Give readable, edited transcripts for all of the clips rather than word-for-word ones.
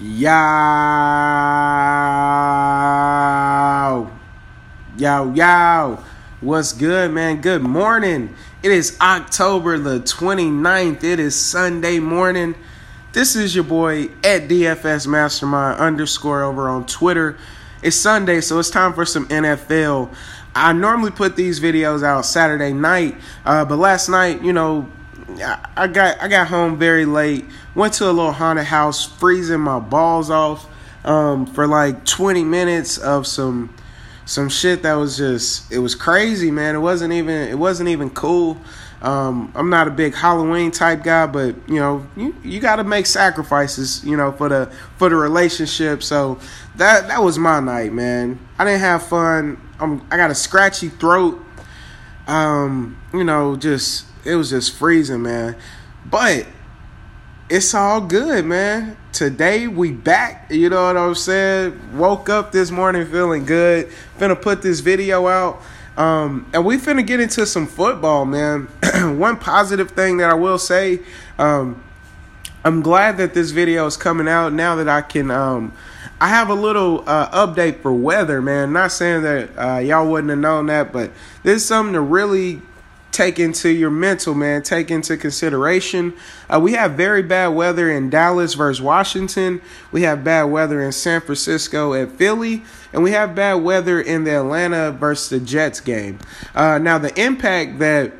Yo, what's good, man? Good morning. It is October the 29th. It is Sunday morning. This is your boy at DFSMasterMind _ over on Twitter. It's Sunday, so it's time for some NFL. I normally put these videos out Saturday night, but last night, I got home very late. Went to a little haunted house, freezing my balls off for like 20 minutes of some shit that was it was crazy, man. It wasn't even cool. I'm not a big Halloween type guy, but you got to make sacrifices, for the relationship. So that was my night, man. I didn't have fun. I got a scratchy throat. It was just freezing, man. But it's all good, man. Today we back, you know what I'm saying? Woke up this morning feeling good. Finna put this video out. And we finna get into some football, man. One positive thing that I will say, I'm glad that this video is coming out now that I can I have a little update for weather, man. Not saying that y'all wouldn't have known that, but this is something to really take into your mental, man. Take into consideration. We have very bad weather in Dallas versus Washington. We have bad weather in San Francisco at Philly. And we have bad weather in the Atlanta versus the Jets game. Now, the impact that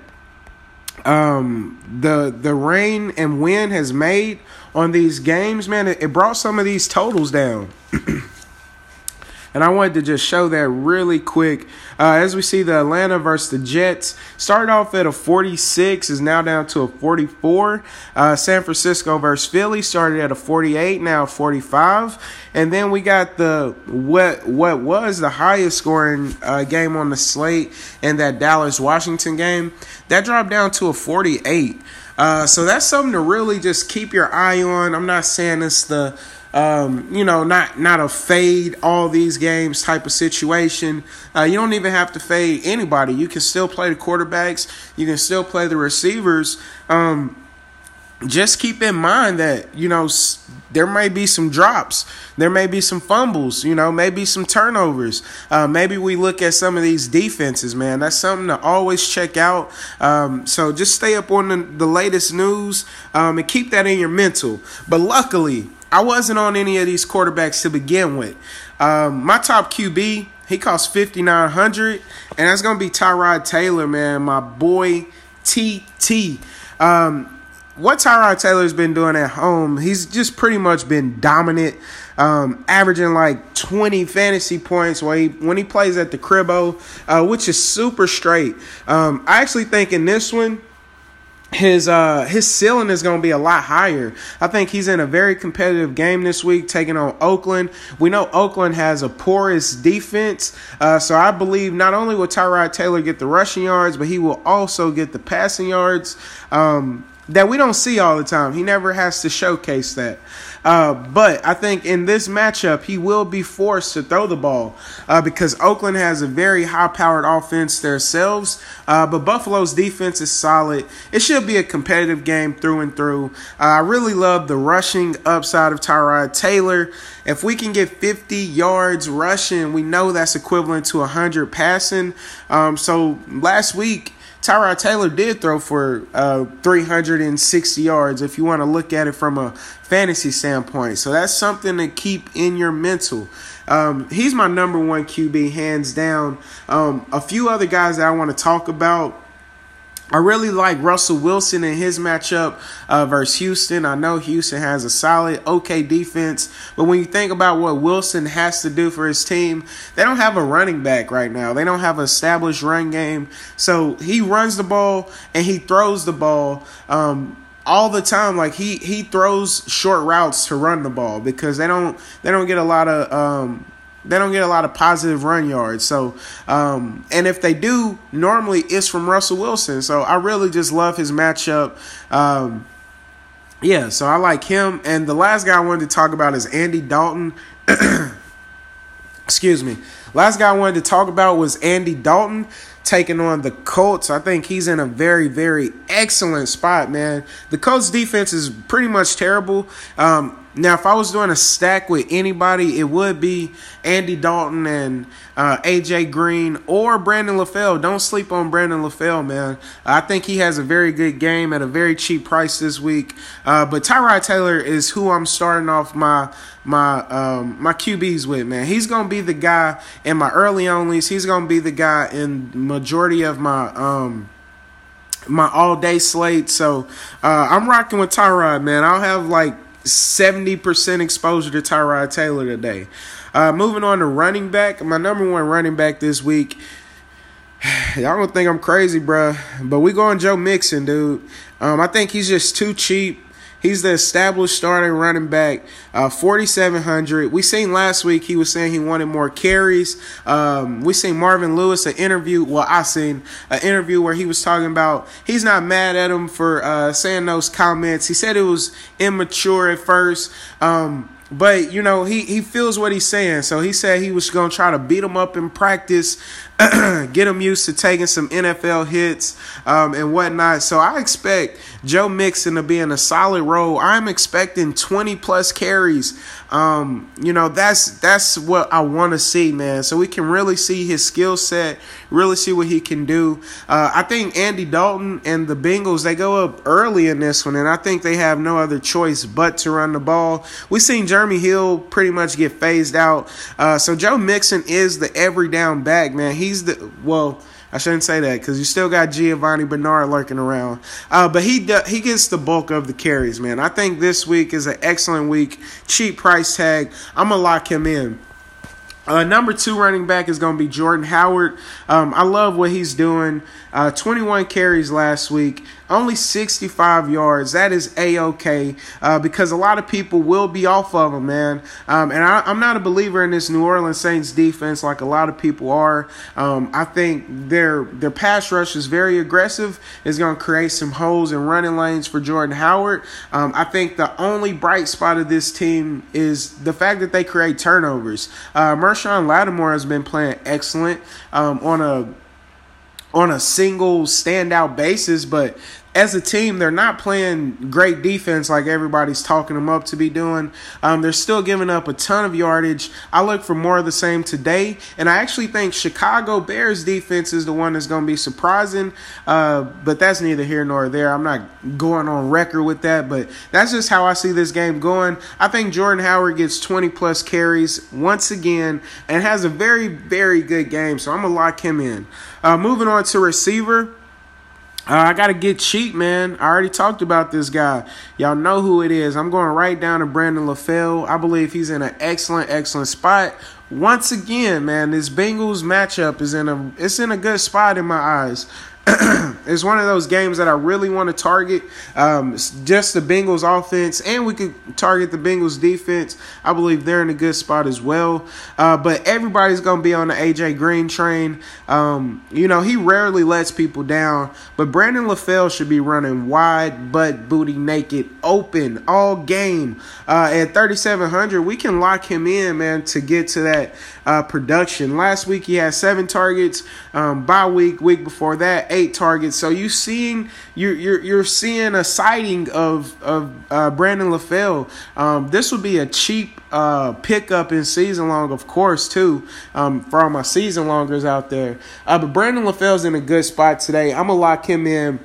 the rain and wind has made on these games, man, it brought some of these totals down. And I wanted to just show that really quick. As we see, the Atlanta versus the Jets started off at a 46, is now down to a 44. San Francisco versus Philly started at a 48, now 45. And then we got the what was the highest scoring game on the slate in that Dallas-Washington game. That dropped down to a 48. So that's something to really just keep your eye on. I'm not saying it's the not a fade all these games type of situation. You don't even have to fade anybody. You can still play the quarterbacks. You can still play the receivers. Just keep in mind that, there may be some drops. There may be some fumbles, maybe some turnovers. Maybe we look at some of these defenses, man. That's something to always check out. So just stay up on the latest news and keep that in your mental. But luckily, I wasn't on any of these quarterbacks to begin with. My top QB, he costs $5,900, and that's going to be Tyrod Taylor, man, my boy TT. What Tyrod Taylor's been doing at home, he's just pretty much been dominant, averaging like 20 fantasy points when he plays at the cribbo, which is super straight. I actually think in this one, his ceiling is going to be a lot higher. I think he's in a very competitive game this week, taking on Oakland. We know Oakland has a porous defense, so I believe not only will Tyrod Taylor get the rushing yards, but he will also get the passing yards that we don't see all the time. He never has to showcase that. But I think in this matchup, he will be forced to throw the ball because Oakland has a very high-powered offense themselves. But Buffalo's defense is solid. It should be a competitive game through and through. I really love the rushing upside of Tyrod Taylor. If we can get 50 yards rushing, we know that's equivalent to 100 passing. So last week, Tyrod Taylor did throw for 360 yards if you want to look at it from a fantasy standpoint. So that's something to keep in your mental. He's my number one QB, hands down. A few other guys that I want to talk about. I really like Russell Wilson in his matchup versus Houston. I know Houston has a solid, okay defense. But when you think about what Wilson has to do for his team, they don't have a running back right now. They don't have an established run game. So he runs the ball and he throws the ball all the time. Like he throws short routes to run the ball because they don't get a lot of positive run yards. So, and if they do, normally it's from Russell Wilson. So I really just love his matchup. So I like him. And the last guy I wanted to talk about is Andy Dalton. Excuse me. Last guy I wanted to talk about was Andy Dalton taking on the Colts. I think he's in a very, very excellent spot, man. The Colts defense is pretty much terrible. Now, if I was doing a stack with anybody, it would be Andy Dalton and A.J. Green or Brandon Lafell. Don't sleep on Brandon Lafell, man. I think he has a very good game at a very cheap price this week. But Tyrod Taylor is who I'm starting off my QBs with, man. He's going to be the guy in my early onlys. He's going to be the guy in majority of my my all-day slate. So I'm rocking with Tyrod, man. I'll have like 70% exposure to Tyrod Taylor today. Moving on to running back. My number one running back this week. Y'all don't think I'm crazy, bro, but we going Joe Mixon, dude. I think he's just too cheap. He's the established starting running back, 4,700. We seen last week he was saying he wanted more carries. We seen Marvin Lewis, an interview. Well, I seen an interview where he was talking about he's not mad at him for saying those comments. He said it was immature at first. But, you know, he feels what he's saying. So he said he was going to try to beat him up in practice, get him used to taking some NFL hits and whatnot. So I expect Joe Mixon to be in a solid role. I'm expecting 20-plus carries. You know, that's what I want to see, man. So we can really see his skill set, really see what he can do. I think Andy Dalton and the Bengals, they go up early in this one, and I think they have no other choice but to run the ball. We've seen Jeremy Hill pretty much get phased out. So Joe Mixon is the every down back, man. I shouldn't say that because you still got Giovanni Bernard lurking around. But he gets the bulk of the carries, man. I think this week is an excellent week. Cheap price tag. I'm going to lock him in. Number 2 running back is going to be Jordan Howard. I love what he's doing. 21 carries last week, only 65 yards. That is A-OK because a lot of people will be off of him, man. And I'm not a believer in this New Orleans Saints defense like a lot of people are. I think their pass rush is very aggressive. It's going to create some holes and running lanes for Jordan Howard. I think the only bright spot of this team is the fact that they create turnovers. Marshawn Lattimore has been playing excellent on a single standout basis, but as a team, they're not playing great defense like everybody's talking them up to be doing. They're still giving up a ton of yardage. I look for more of the same today, and I actually think Chicago Bears defense is the one that's going to be surprising, but that's neither here nor there. I'm not going on record with that, but that's just how I see this game going. I think Jordan Howard gets 20-plus carries once again and has a very, very good game, so I'm going to lock him in. Moving on to receiver. I got to get cheap, man. I already talked about this guy. Y'all know who it is. I'm going right down to Brandon Lafell. I believe he's in an excellent, excellent spot. Once again, man, this Bengals matchup is in a good spot in my eyes. It's one of those games that I really want to target. Just the Bengals offense, and we could target the Bengals defense. I believe they're in a good spot as well. But everybody's going to be on the A.J. Green train. You know, he rarely lets people down. But Brandon Lafell should be running wide, butt, booty naked, open all game. At 3,700, we can lock him in, man, to get to that production. Last week he had 7 targets. Week before that, 8 targets. So you're seeing a sighting of Brandon Lafell. This would be a cheap pickup in season long, of course, too, for all my season longers out there. But Brandon Lafell's in a good spot today. I'm gonna lock him in.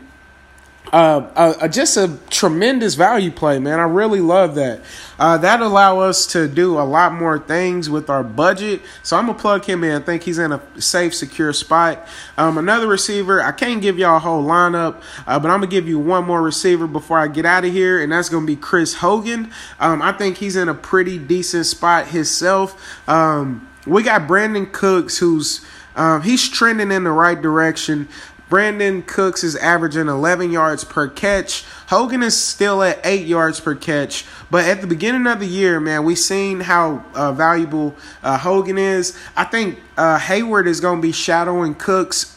Just a tremendous value play, man. I really love that. That allow us to do a lot more things with our budget. So I'm going to plug him in. I think he's in a safe, secure spot. Another receiver, I can't give y'all a whole lineup, but I'm going to give you one more receiver before I get out of here, and that's going to be Chris Hogan. I think he's in a pretty decent spot himself. We got Brandon Cooks, who's he's trending in the right direction. Brandon Cooks is averaging 11 yards per catch. Hogan is still at 8 yards per catch. But at the beginning of the year, man, we seen how valuable Hogan is. I think Hayward is going to be shadowing Cooks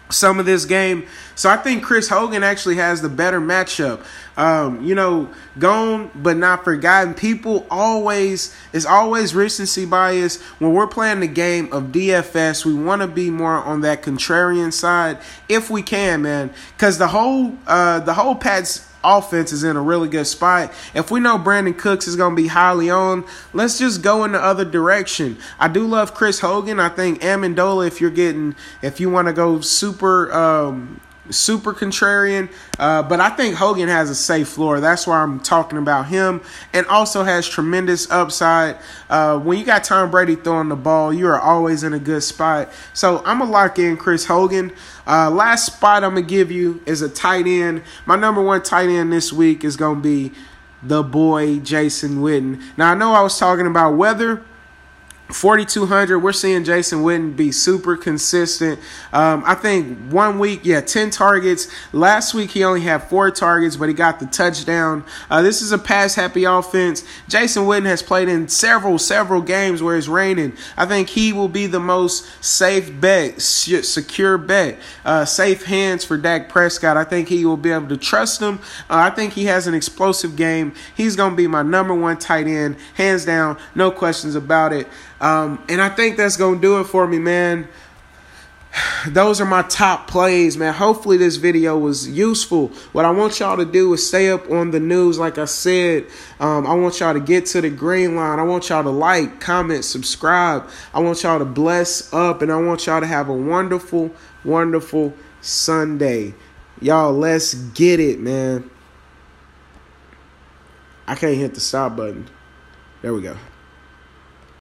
some of this game. So I think Chris Hogan actually has the better matchup. Gone but not forgotten. People it's always recency bias. When we're playing the game of DFS, we want to be more on that contrarian side if we can, man. Because the whole Pats offense is in a really good spot. If we know Brandon Cooks is going to be highly owned, let's just go in the other direction. I do love Chris Hogan. I think Amendola, if you want to go super contrarian, but I think Hogan has a safe floor. That's why I'm talking about him, and also has tremendous upside. When you got Tom Brady throwing the ball, you are always in a good spot. So I'm going to lock in Chris Hogan. Last spot I'm going to give you is a tight end. My number one tight end this week is going to be the boy Jason Witten. Now, I know I was talking about weather. 4,200, we're seeing Jason Witten be super consistent. I think 1 week, 10 targets. Last week, he only had 4 targets, but he got the touchdown. This is a pass-happy offense. Jason Witten has played in several games where it's raining. I think he will be the most safe bet, secure bet, safe hands for Dak Prescott. I think he will be able to trust him. I think he has an explosive game. He's going to be my number one tight end, hands down, no questions about it. And I think that's going to do it for me, man. Those are my top plays, man. Hopefully this video was useful. What I want y'all to do is stay up on the news. Like I said, I want y'all to get to the green line. I want y'all to like, comment, subscribe. I want y'all to bless up, and I want y'all to have a wonderful, wonderful Sunday. Y'all, let's get it, man. I can't hit the stop button. There we go.